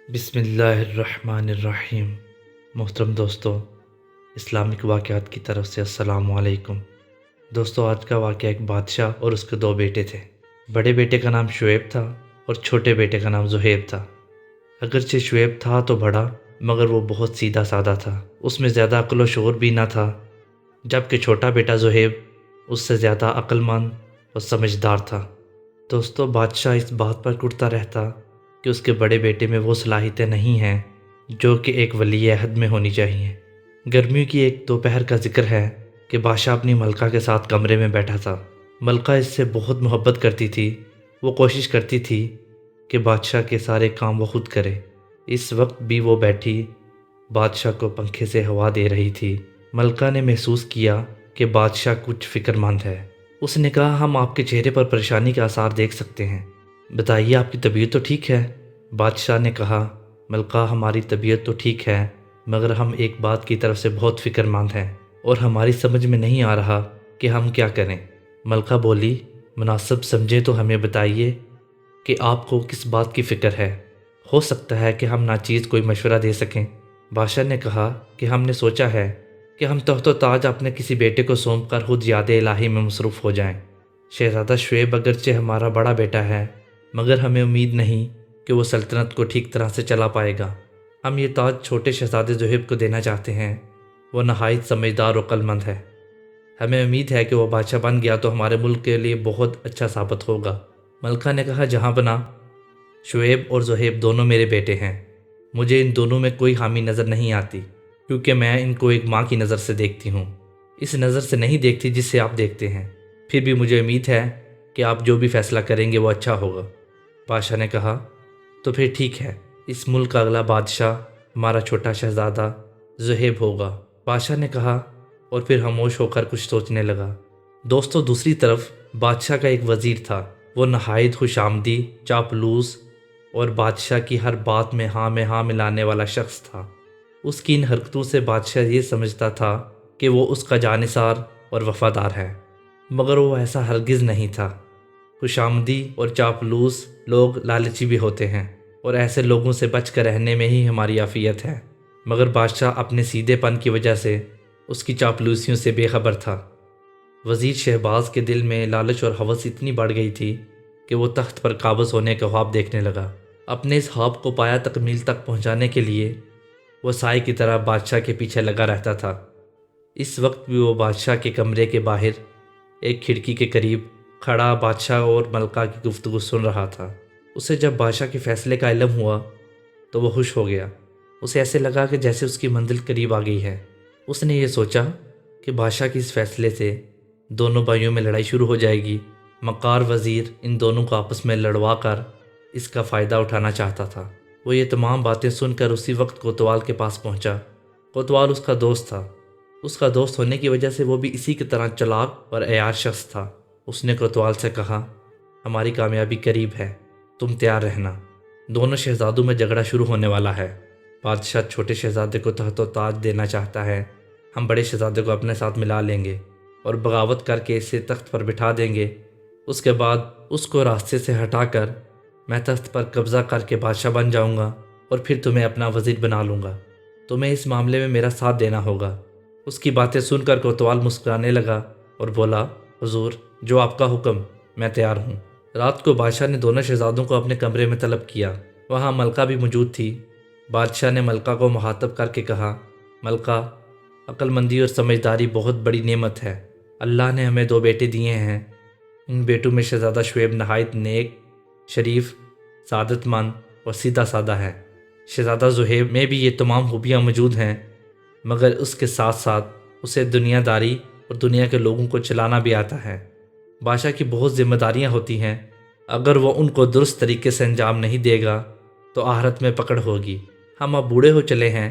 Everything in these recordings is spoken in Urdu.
بسم اللہ الرحمن الرحیم۔ محترم دوستو، اسلامک واقعات کی طرف سے السلام علیکم۔ دوستو، آج کا واقعہ ایک بادشاہ اور اس کے دو بیٹے تھے۔ بڑے بیٹے کا نام شعیب تھا اور چھوٹے بیٹے کا نام زہیب تھا۔ اگرچہ شعیب تھا تو بڑا، مگر وہ بہت سیدھا سادہ تھا، اس میں زیادہ عقل و شعور بھی نہ تھا، جبکہ چھوٹا بیٹا زہیب اس سے زیادہ عقل مند اور سمجھدار تھا۔ دوستو، بادشاہ اس بات پر کڑتا رہتا کہ اس کے بڑے بیٹے میں وہ صلاحیتیں نہیں ہیں جو کہ ایک ولی عہد میں ہونی چاہیے۔ گرمیوں کی ایک دوپہر کا ذکر ہے کہ بادشاہ اپنی ملکہ کے ساتھ کمرے میں بیٹھا تھا۔ ملکہ اس سے بہت محبت کرتی تھی، وہ کوشش کرتی تھی کہ بادشاہ کے سارے کام وہ خود کرے۔ اس وقت بھی وہ بیٹھی بادشاہ کو پنکھے سے ہوا دے رہی تھی۔ ملکہ نے محسوس کیا کہ بادشاہ کچھ فکر مند ہے۔ اس نے کہا، ہم آپ کے چہرے پر پریشانی کے آثار دیکھ سکتے ہیں، بتائیے آپ کی طبیعت تو ٹھیک ہے؟ بادشاہ نے کہا، ملکہ ہماری طبیعت تو ٹھیک ہے، مگر ہم ایک بات کی طرف سے بہت فکر مند ہیں اور ہماری سمجھ میں نہیں آ رہا کہ ہم کیا کریں۔ ملکہ بولی، مناسب سمجھے تو ہمیں بتائیے کہ آپ کو کس بات کی فکر ہے، ہو سکتا ہے کہ ہم ناچیز کوئی مشورہ دے سکیں۔ بادشاہ نے کہا کہ ہم نے سوچا ہے کہ ہم تخت و تاج اپنے کسی بیٹے کو سونپ کر خود یاد الہی میں مصروف ہو جائیں۔ شہزادہ شعیب اگرچہ ہمارا بڑا بیٹا ہے، مگر ہمیں امید نہیں کہ وہ سلطنت کو ٹھیک طرح سے چلا پائے گا۔ ہم یہ تاج چھوٹے شہزادے زہیب کو دینا چاہتے ہیں، وہ نہایت سمجھدار و عقل مند ہے۔ ہمیں امید ہے کہ وہ بادشاہ بن گیا تو ہمارے ملک کے لیے بہت اچھا ثابت ہوگا۔ ملکہ نے کہا، جہاں بنا، شعیب اور زہیب دونوں میرے بیٹے ہیں، مجھے ان دونوں میں کوئی خامی نظر نہیں آتی، کیونکہ میں ان کو ایک ماں کی نظر سے دیکھتی ہوں، اس نظر سے نہیں دیکھتی جس سے آپ دیکھتے ہیں۔ پھر بھی مجھے امید ہے کہ آپ جو بھی فیصلہ کریں گے وہ اچھا ہوگا۔ بادشاہ نے کہا، تو پھر ٹھیک ہے، اس ملک کا اگلا بادشاہ ہمارا چھوٹا شہزادہ زہیب ہوگا۔ بادشاہ نے کہا اور پھر خاموش ہو کر کچھ سوچنے لگا۔ دوستو، دوسری طرف بادشاہ کا ایک وزیر تھا، وہ نہایت خوش آمدی، چاپلوس اور بادشاہ کی ہر بات میں ہاں ملانے والا شخص تھا۔ اس کی ان حرکتوں سے بادشاہ یہ سمجھتا تھا کہ وہ اس کا جانثار اور وفادار ہے، مگر وہ ایسا ہرگز نہیں تھا۔ خوش آمدی اور چاپلوس لوگ لالچی بھی ہوتے ہیں، اور ایسے لوگوں سے بچ کر رہنے میں ہی ہماری عافیت ہے، مگر بادشاہ اپنے سیدھے پن کی وجہ سے اس کی چاپلوسیوں سے بے خبر تھا۔ وزیر شہباز کے دل میں لالچ اور ہوس اتنی بڑھ گئی تھی کہ وہ تخت پر قابض ہونے کا خواب دیکھنے لگا۔ اپنے اس خواب کو پایہ تکمیل تک پہنچانے کے لیے وہ سائے کی طرح بادشاہ کے پیچھے لگا رہتا تھا۔ اس وقت بھی وہ بادشاہ کے کمرے کے باہر ایک کھڑکی کے قریب کھڑا بادشاہ اور ملکہ کی گفتگو سن رہا تھا۔ اسے جب بادشاہ کے فیصلے کا علم ہوا تو وہ خوش ہو گیا۔ اسے ایسے لگا کہ جیسے اس کی منزل قریب آ گئی ہے۔ اس نے یہ سوچا کہ بادشاہ کے اس فیصلے سے دونوں بھائیوں میں لڑائی شروع ہو جائے گی۔ مکار وزیر ان دونوں کو آپس میں لڑوا کر اس کا فائدہ اٹھانا چاہتا تھا۔ وہ یہ تمام باتیں سن کر اسی وقت کوتوال کے پاس پہنچا۔ کوتوال اس کا دوست تھا۔ اس کا دوست ہونے کی وجہ سے وہ بھی اسی کی طرح چلاک اور عیار شخص تھا۔ اس نے کوتوال سے کہا، ہماری کامیابی قریب ہے، تم تیار رہنا، دونوں شہزادوں میں جھگڑا شروع ہونے والا ہے۔ بادشاہ چھوٹے شہزادے کو تخت و تاج دینا چاہتا ہے، ہم بڑے شہزادے کو اپنے ساتھ ملا لیں گے اور بغاوت کر کے اسے تخت پر بٹھا دیں گے۔ اس کے بعد اس کو راستے سے ہٹا کر میں تخت پر قبضہ کر کے بادشاہ بن جاؤں گا اور پھر تمہیں اپنا وزیر بنا لوں گا۔ تمہیں اس معاملے میں میرا ساتھ دینا ہوگا۔ اس کی باتیں سن کر کوتوال مسکرانے لگا اور بولا، حضور، جو آپ کا حکم، میں تیار ہوں۔ رات کو بادشاہ نے دونوں شہزادوں کو اپنے کمرے میں طلب کیا۔ وہاں ملکہ بھی موجود تھی۔ بادشاہ نے ملکہ کو مخاطب کر کے کہا، ملکہ، عقل مندی اور سمجھداری بہت بڑی نعمت ہے۔ اللہ نے ہمیں دو بیٹے دیے ہیں۔ ان بیٹوں میں شہزادہ شعیب نہایت نیک، شریف، سعادت مند اور سیدھا سادہ ہے۔ شہزادہ زہیب میں بھی یہ تمام خوبیاں موجود ہیں، مگر اس کے ساتھ ساتھ اسے دنیا داری اور دنیا کے لوگوں کو چلانا بھی آتا ہے۔ بادشاہ کی بہت ذمہ داریاں ہوتی ہیں، اگر وہ ان کو درست طریقے سے انجام نہیں دے گا تو آخرت میں پکڑ ہوگی۔ ہم اب بوڑھے ہو چلے ہیں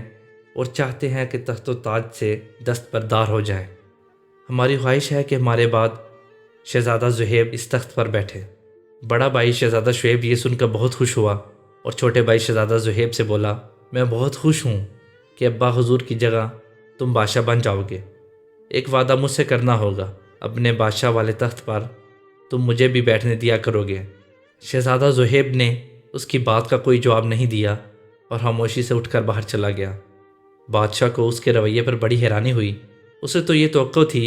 اور چاہتے ہیں کہ تخت و تاج سے دستبردار ہو جائیں۔ ہماری خواہش ہے کہ ہمارے بعد شہزادہ زہیب اس تخت پر بیٹھے۔ بڑا بھائی شہزادہ شعیب یہ سن کر بہت خوش ہوا اور چھوٹے بھائی شہزادہ زہیب سے بولا، میں بہت خوش ہوں کہ ابا حضور کی جگہ تم بادشاہ بن جاؤ گے۔ ایک وعدہ مجھ سے کرنا ہوگا، اپنے بادشاہ والے تخت پر تم مجھے بھی بیٹھنے دیا کرو گے۔ شہزادہ زہیب نے اس کی بات کا کوئی جواب نہیں دیا اور خاموشی سے اٹھ کر باہر چلا گیا۔ بادشاہ کو اس کے رویے پر بڑی حیرانی ہوئی۔ اسے تو یہ توقع تھی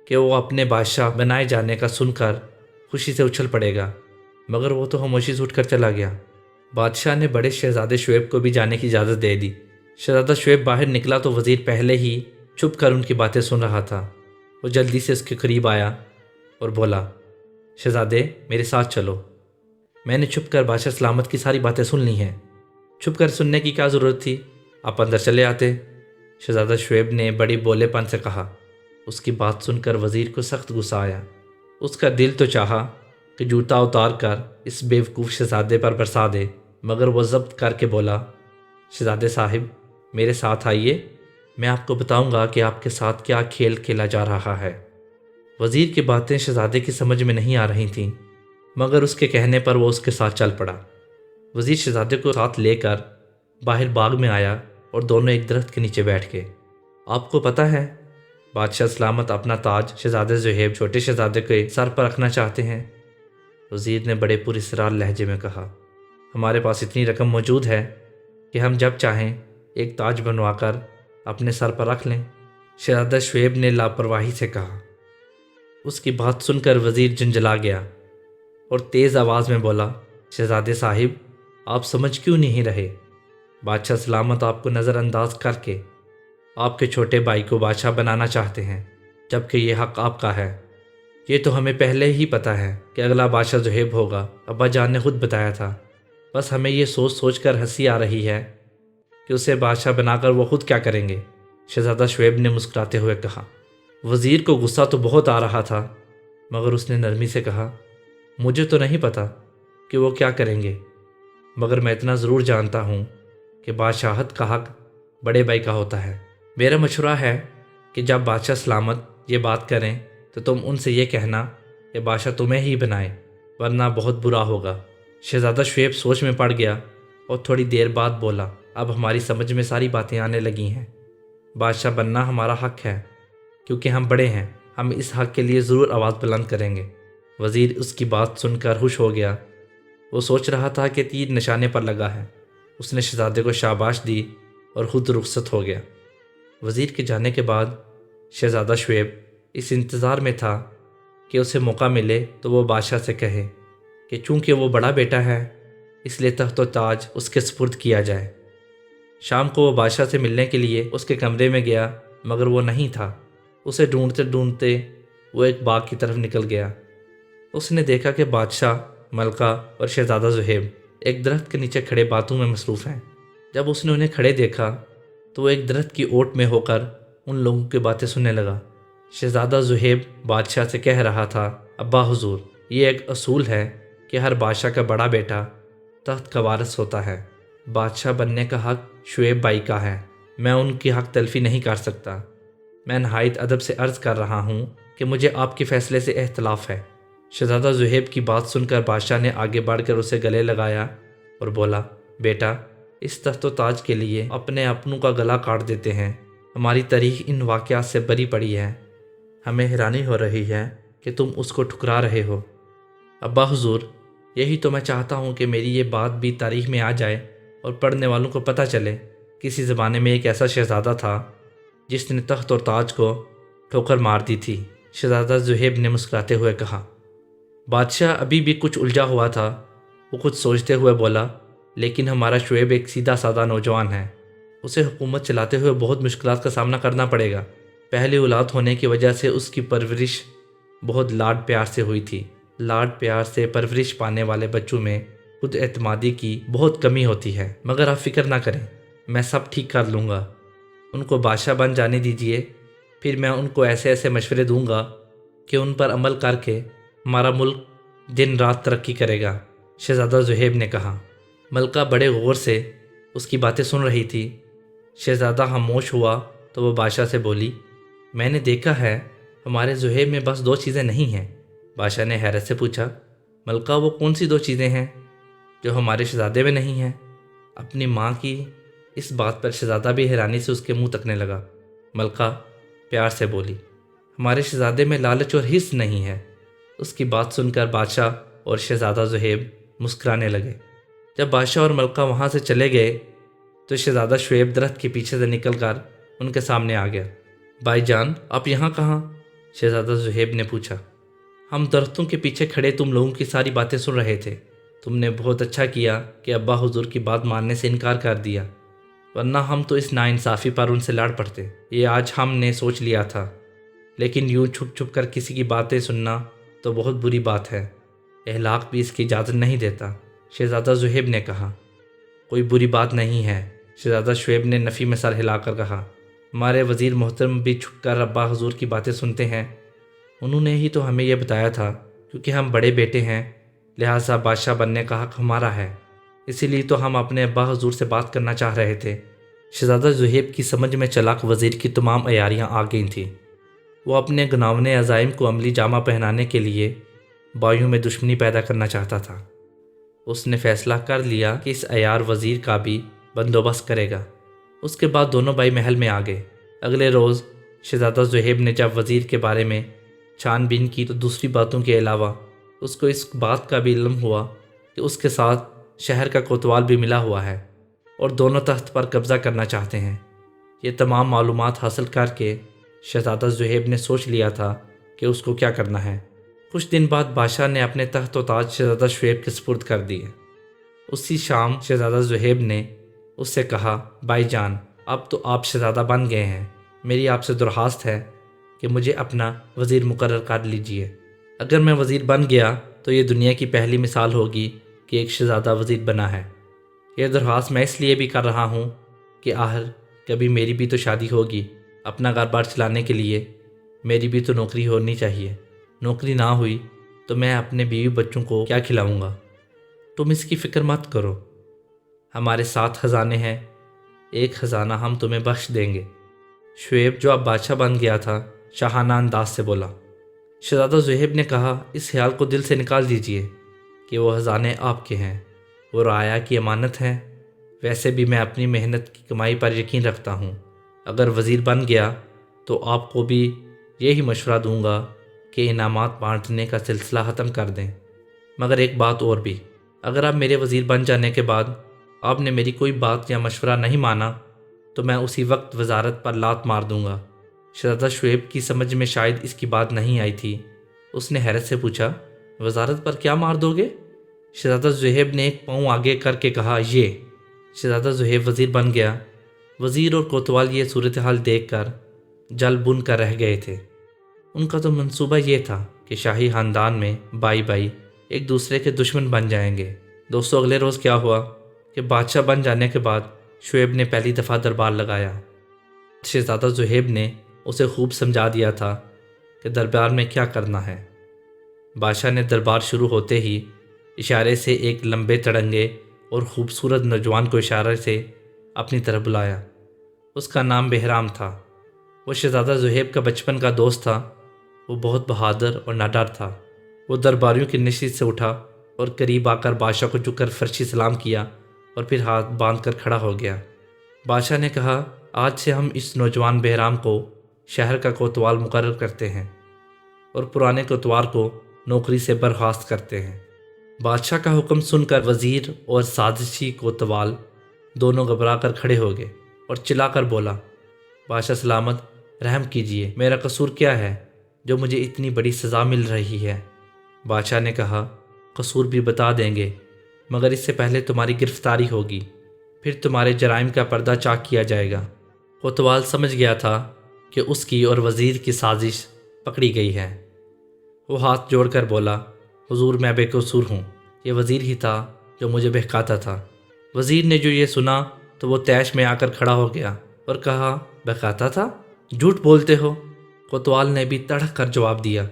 کہ وہ اپنے بادشاہ بنائے جانے کا سن کر خوشی سے اچھل پڑے گا، مگر وہ تو خاموشی سے اٹھ کر چلا گیا۔ بادشاہ نے بڑے شہزادے شعیب کو بھی جانے کی اجازت دے دی۔ شہزادہ شعیب باہر نکلا تو وزیر پہلے ہی چھپ کر ان کی باتیں سن رہا تھا۔ وہ جلدی سے اس کے قریب آیا اور بولا، شہزادے میرے ساتھ چلو، میں نے چھپ کر بادشاہ سلامت کی ساری باتیں سن لی ہیں۔ چھپ کر سننے کی کیا ضرورت تھی، آپ اندر چلے آتے، شہزادہ شعیب نے بڑی بولے پن سے کہا۔ اس کی بات سن کر وزیر کو سخت غصہ آیا۔ اس کا دل تو چاہا کہ جوتا اتار کر اس بیوقوف شہزادے پر برسا دے، مگر وہ ضبط کر کے بولا، شہزادے صاحب میرے ساتھ آئیے، میں آپ کو بتاؤں گا کہ آپ کے ساتھ کیا کھیل کھیلا جا رہا ہے۔ وزیر کی باتیں شہزادے کی سمجھ میں نہیں آ رہی تھیں، مگر اس کے کہنے پر وہ اس کے ساتھ چل پڑا۔ وزیر شہزادے کو ساتھ لے کر باہر باغ میں آیا اور دونوں ایک درخت کے نیچے بیٹھ گئے۔ آپ کو پتہ ہے بادشاہ سلامت اپنا تاج شہزادے زہیب چھوٹے شہزادے کے سر پر رکھنا چاہتے ہیں، وزیر نے بڑے پراسرار لہجے میں کہا۔ ہمارے پاس اتنی رقم موجود ہے کہ ہم جب چاہیں ایک تاج بنوا کر اپنے سر پر رکھ لیں، شہزادہ شعیب نے لاپرواہی سے کہا۔ اس کی بات سن کر وزیر جھنجھلا گیا اور تیز آواز میں بولا، شہزادے صاحب آپ سمجھ کیوں نہیں رہے؟ بادشاہ سلامت آپ کو نظر انداز کر کے آپ کے چھوٹے بھائی کو بادشاہ بنانا چاہتے ہیں، جبکہ یہ حق آپ کا ہے۔ یہ تو ہمیں پہلے ہی پتہ ہے کہ اگلا بادشاہ زہیب ہوگا، ابا جان نے خود بتایا تھا، بس ہمیں یہ سوچ سوچ کر ہنسی آ رہی ہے کہ اسے بادشاہ بنا کر وہ خود کیا کریں گے، شہزادہ شعیب نے مسکراتے ہوئے کہا۔ وزیر کو غصہ تو بہت آ رہا تھا، مگر اس نے نرمی سے کہا، مجھے تو نہیں پتہ کہ وہ کیا کریں گے، مگر میں اتنا ضرور جانتا ہوں کہ بادشاہت کا حق بڑے بھائی کا ہوتا ہے۔ میرا مشورہ ہے کہ جب بادشاہ سلامت یہ بات کریں تو تم ان سے یہ کہنا کہ بادشاہ تمہیں ہی بنائے، ورنہ بہت برا ہوگا۔ شہزادہ شعیب سوچ میں پڑ گیا اور تھوڑی دیر بعد بولا، اب ہماری سمجھ میں ساری باتیں آنے لگی ہیں۔ بادشاہ بننا ہمارا حق ہے، کیونکہ ہم بڑے ہیں، ہم اس حق کے لیے ضرور آواز بلند کریں گے۔ وزیر اس کی بات سن کر خوش ہو گیا۔ وہ سوچ رہا تھا کہ تیر نشانے پر لگا ہے۔ اس نے شہزادے کو شاباش دی اور خود رخصت ہو گیا۔ وزیر کے جانے کے بعد شہزادہ شعیب اس انتظار میں تھا کہ اسے موقع ملے تو وہ بادشاہ سے کہے کہ چونکہ وہ بڑا بیٹا ہے اس لیے تخت و تاج اس کے سپرد کیا جائے۔ شام کو وہ بادشاہ سے ملنے کے لیے اس کے کمرے میں گیا، مگر وہ نہیں تھا۔ اسے ڈھونڈتے ڈھونڈتے وہ ایک باغ کی طرف نکل گیا۔ اس نے دیکھا کہ بادشاہ، ملکہ اور شہزادہ زہیب ایک درخت کے نیچے کھڑے باتوں میں مصروف ہیں۔ جب اس نے انہیں کھڑے دیکھا تو وہ ایک درخت کی اوٹ میں ہو کر ان لوگوں کی باتیں سننے لگا۔ شہزادہ زہیب بادشاہ سے کہہ رہا تھا، ابا حضور، یہ ایک اصول ہے کہ ہر بادشاہ کا بڑا بیٹا تخت کا وارث ہوتا ہے۔ بادشاہ بننے کا حق شعیب بھائی کا ہے، میں ان کی حق تلفی نہیں کر سکتا۔ میں نہایت ادب سے عرض کر رہا ہوں کہ مجھے آپ کے فیصلے سے اختلاف ہے۔ شہزادہ زہیب کی بات سن کر بادشاہ نے آگے بڑھ کر اسے گلے لگایا اور بولا، بیٹا اس تخت و تاج کے لیے اپنے اپنوں کا گلا کاٹ دیتے ہیں۔ ہماری تاریخ ان واقعات سے بری پڑی ہے، ہمیں حیرانی ہو رہی ہے کہ تم اس کو ٹھکرا رہے ہو۔ ابا حضور، یہی تو میں چاہتا ہوں کہ میری یہ بات بھی تاریخ میں آ جائے اور پڑھنے والوں کو پتہ چلے کسی زمانے میں ایک ایسا شہزادہ تھا جس نے تخت اور تاج کو ٹھوکر مار دی تھی۔ شہزادہ زہیب نے مسکراتے ہوئے کہا۔ بادشاہ ابھی بھی کچھ الجھا ہوا تھا۔ وہ کچھ سوچتے ہوئے بولا، لیکن ہمارا شعیب ایک سیدھا سادہ نوجوان ہے، اسے حکومت چلاتے ہوئے بہت مشکلات کا سامنا کرنا پڑے گا۔ پہلی اولاد ہونے کی وجہ سے اس کی پرورش بہت لاڈ پیار سے ہوئی تھی۔ لاڈ پیار سے پرورش پانے والے بچوں میں خود اعتمادی کی بہت کمی ہوتی ہے، مگر آپ فکر نہ کریں، میں سب ٹھیک کر لوں گا۔ ان کو بادشاہ بن جانے دیجیے، پھر میں ان کو ایسے ایسے مشورے دوں گا کہ ان پر عمل کر کے ہمارا ملک دن رات ترقی کرے گا، شہزادہ زہیب نے کہا۔ ملکہ بڑے غور سے اس کی باتیں سن رہی تھی۔ شہزادہ خاموش ہوا تو وہ بادشاہ سے بولی، میں نے دیکھا ہے ہمارے زہیب میں بس 2 چیزیں نہیں ہیں۔ بادشاہ نے حیرت سے پوچھا، ملکہ وہ کون سی 2 چیزیں ہیں جو ہمارے شہزادے میں نہیں ہیں؟ اپنی ماں کی اس بات پر شہزادہ بھی حیرانی سے اس کے منہ تکنے لگا۔ ملکہ پیار سے بولی، ہمارے شہزادے میں لالچ اور حرص نہیں ہے۔ اس کی بات سن کر بادشاہ اور شہزادہ زہیب مسکرانے لگے۔ جب بادشاہ اور ملکہ وہاں سے چلے گئے تو شہزادہ شعیب درخت کے پیچھے سے نکل کر ان کے سامنے آ گیا۔ بھائی جان، آپ یہاں کہاں؟ شہزادہ زہیب نے پوچھا۔ ہم درختوں کے پیچھے کھڑے تم لوگوں کی ساری باتیں سن رہے تھے۔ تم نے بہت اچھا کیا کہ ابا حضور کی بات ماننے سے انکار کر دیا، ورنہ ہم تو اس ناانصافی پر ان سے لڑ پڑتے۔ یہ آج ہم نے سوچ لیا تھا، لیکن یوں چھپ چھپ کر کسی کی باتیں سننا تو بہت بری بات ہے۔ اخلاق بھی اس کی اجازت نہیں دیتا۔ شہزادہ زہیب نے کہا۔ کوئی بری بات نہیں ہے، شہزادہ شعیب نے نفی میں سر ہلا کر کہا۔ ہمارے وزیر محترم بھی چھپ کر ابا حضور کی باتیں سنتے ہیں۔ انہوں نے ہی تو ہمیں یہ بتایا تھا، کیونکہ ہم بڑے بیٹے ہیں، لہٰذا بادشاہ بننے کا حق ہمارا ہے، اسی لیے تو ہم اپنے ابا حضور سے بات کرنا چاہ رہے تھے۔ شہزادہ زہیب کی سمجھ میں چلاک وزیر کی تمام عیاریاں آ گئی تھیں۔ وہ اپنے گناونے عزائم کو عملی جامہ پہنانے کے لیے بائیوں میں دشمنی پیدا کرنا چاہتا تھا۔ اس نے فیصلہ کر لیا کہ اس عیار وزیر کا بھی بندوبست کرے گا۔ اس کے بعد دونوں بھائی محل میں آ گئے۔ اگلے روز شہزادہ زہیب نے جب وزیر کے بارے میں چھان بین کی تو دوسری باتوں کے علاوہ اس کو اس بات کا بھی علم ہوا کہ اس کے ساتھ شہر کا کوتوال بھی ملا ہوا ہے اور دونوں تخت پر قبضہ کرنا چاہتے ہیں۔ یہ تمام معلومات حاصل کر کے شہزادہ زہیب نے سوچ لیا تھا کہ اس کو کیا کرنا ہے۔ کچھ دن بعد بادشاہ نے اپنے تخت و تاج شہزادہ شعیب کے سپرد کر دیے۔ اسی شام شہزادہ زہیب نے اس سے کہا، بھائی جان، اب تو آپ شہزادہ بن گئے ہیں، میری آپ سے درخواست ہے کہ مجھے اپنا وزیر مقرر کر لیجئے۔ اگر میں وزیر بن گیا تو یہ دنیا کی پہلی مثال ہوگی کہ ایک شہزادہ وزیر بنا ہے۔ یہ درخواست میں اس لیے بھی کر رہا ہوں کہ آخر کبھی میری بھی تو شادی ہوگی۔ اپنا گھر بار چلانے کے لیے میری بھی تو نوکری ہونی چاہیے۔ نوکری نہ ہوئی تو میں اپنے بیوی بچوں کو کیا کھلاؤں گا؟ تم اس کی فکر مت کرو، ہمارے 7 خزانے ہیں، ایک خزانہ ہم تمہیں بخش دیں گے۔ شعیب جو اب بادشاہ بن گیا تھا شاہانہ انداز سے بولا۔ شہزادہ زہیب نے کہا، اس خیال کو دل سے نکال دیجئے کہ وہ خزانے آپ کے ہیں، وہ رعایا کی امانت ہیں۔ ویسے بھی میں اپنی محنت کی کمائی پر یقین رکھتا ہوں۔ اگر وزیر بن گیا تو آپ کو بھی یہی مشورہ دوں گا کہ انعامات بانٹنے کا سلسلہ ختم کر دیں۔ مگر ایک بات اور بھی، اگر آپ میرے وزیر بن جانے کے بعد آپ نے میری کوئی بات یا مشورہ نہیں مانا تو میں اسی وقت وزارت پر لات مار دوں گا۔ شہزادہ شعیب کی سمجھ میں شاید اس کی بات نہیں آئی تھی۔ اس نے حیرت سے پوچھا، وزارت پر کیا مار دو گے؟ شہزادہ زہیب نے ایک پاؤں آگے کر کے کہا، یہ۔ شہزادہ زہیب وزیر بن گیا۔ وزیر اور کوتوال یہ صورتحال دیکھ کر جل بن کر رہ گئے تھے۔ ان کا تو منصوبہ یہ تھا کہ شاہی خاندان میں بائی بائی ایک دوسرے کے دشمن بن جائیں گے۔ دوستو، اگلے روز کیا ہوا کہ بادشاہ بن جانے کے بعد شعیب نے پہلی دفعہ دربار لگایا۔ شہزادہ زہیب نے اسے خوب سمجھا دیا تھا کہ دربار میں کیا کرنا ہے۔ بادشاہ نے دربار شروع ہوتے ہی اشارے سے ایک لمبے تڑنگے اور خوبصورت نوجوان کو اشارے سے اپنی طرف بلایا۔ اس کا نام بہرام تھا۔ وہ شہزادہ زہیب کا بچپن کا دوست تھا۔ وہ بہت بہادر اور ناڈر تھا۔ وہ درباریوں کی نشست سے اٹھا اور قریب آ کر بادشاہ کو جھک کر فرشی سلام کیا اور پھر ہاتھ باندھ کر کھڑا ہو گیا۔ بادشاہ نے کہا، آج سے ہم اس نوجوان بہرام کو شہر کا کوتوال مقرر کرتے ہیں اور پرانے کوتوال کو نوکری سے برخاست کرتے ہیں۔ بادشاہ کا حکم سن کر وزیر اور سازشی کوتوال دونوں گھبرا کر کھڑے ہو گئے اور چلا کر بولا، بادشاہ سلامت، رحم کیجئے، میرا قصور کیا ہے جو مجھے اتنی بڑی سزا مل رہی ہے؟ بادشاہ نے کہا، قصور بھی بتا دیں گے، مگر اس سے پہلے تمہاری گرفتاری ہوگی، پھر تمہارے جرائم کا پردہ چاک کیا جائے گا۔ کوتوال سمجھ گیا تھا کہ اس کی اور وزیر کی سازش پکڑی گئی ہے۔ وہ ہاتھ جوڑ کر بولا، حضور، میں بے قصور ہوں، یہ وزیر ہی تھا جو مجھے بہکاتا تھا۔ وزیر نے جو یہ سنا تو وہ طیش میں آ کر کھڑا ہو گیا اور کہا، بہکاتا تھا؟ جھوٹ بولتے ہو۔ کوتوال نے بھی تڑک کر جواب دیا،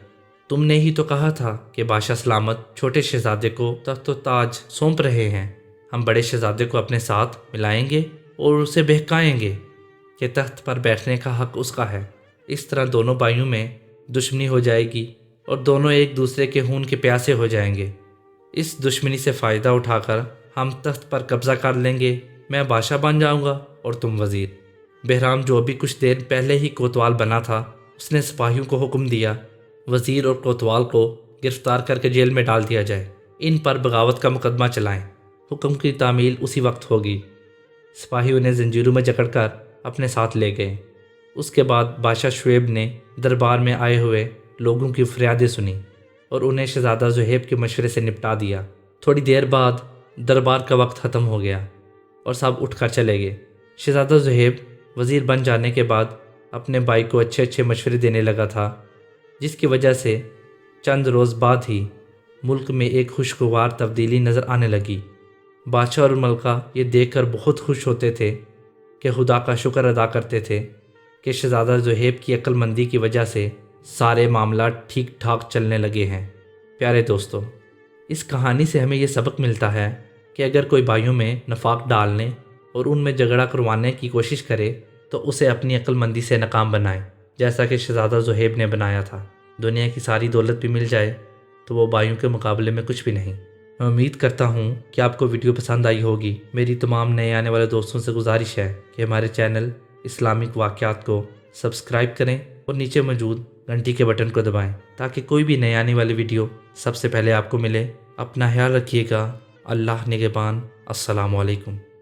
تم نے ہی تو کہا تھا کہ بادشاہ سلامت چھوٹے شہزادے کو تخت و تاج سونپ رہے ہیں، ہم بڑے شہزادے کو اپنے ساتھ ملائیں گے اور اسے بہکائیں گے کہ تخت پر بیٹھنے کا حق اس کا ہے۔ اس طرح دونوں بھائیوں میں دشمنی ہو جائے گی اور دونوں ایک دوسرے کے خون کے پیاسے ہو جائیں گے۔ اس دشمنی سے فائدہ اٹھا کر ہم تخت پر قبضہ کر لیں گے، میں بادشاہ بن جاؤں گا اور تم وزیر۔ بہرام جو ابھی کچھ دیر پہلے ہی کوتوال بنا تھا، اس نے سپاہیوں کو حکم دیا، وزیر اور کوتوال کو گرفتار کر کے جیل میں ڈال دیا جائے، ان پر بغاوت کا مقدمہ چلائیں، حکم کی تعمیل اسی وقت ہوگی۔ سپاہی انہیں زنجیروں میں جکڑ کر اپنے ساتھ لے گئے۔ اس کے بعد بادشاہ شعیب نے دربار میں آئے ہوئے لوگوں کی فریادیں سنی اور انہیں شہزادہ زہیب کے مشورے سے نپٹا دیا۔ تھوڑی دیر بعد دربار کا وقت ختم ہو گیا اور سب اٹھ کر چلے گئے۔ شہزادہ زہیب وزیر بن جانے کے بعد اپنے بھائی کو اچھے اچھے مشورے دینے لگا تھا، جس کی وجہ سے چند روز بعد ہی ملک میں ایک خوشگوار تبدیلی نظر آنے لگی۔ بادشاہ اور ملکہ یہ دیکھ کر بہت خوش ہوتے تھے کہ خدا کا شکر ادا کرتے تھے کہ شہزادہ زہیب کی عقل مندی کی وجہ سے سارے معاملات ٹھیک ٹھاک چلنے لگے ہیں۔ پیارے دوستو، اس کہانی سے ہمیں یہ سبق ملتا ہے کہ اگر کوئی بھائیوں میں نفاق ڈالنے اور ان میں جھگڑا کروانے کی کوشش کرے تو اسے اپنی عقل مندی سے ناکام بنائے، جیسا کہ شہزادہ زہیب نے بنایا تھا۔ دنیا کی ساری دولت بھی مل جائے تو وہ بھائیوں کے مقابلے میں کچھ بھی نہیں۔ میں امید کرتا ہوں کہ آپ کو ویڈیو پسند آئی ہوگی۔ میری تمام نئے آنے والے دوستوں سے گزارش ہے کہ ہمارے چینل اسلامک واقعات کو سبسکرائب کریں اور نیچے موجود گھنٹی کے بٹن کو دبائیں تاکہ کوئی بھی نئے آنے والی ویڈیو سب سے پہلے آپ کو ملے۔ اپنا خیال رکھیے گا۔ اللہ نگہبان۔ السلام علیکم۔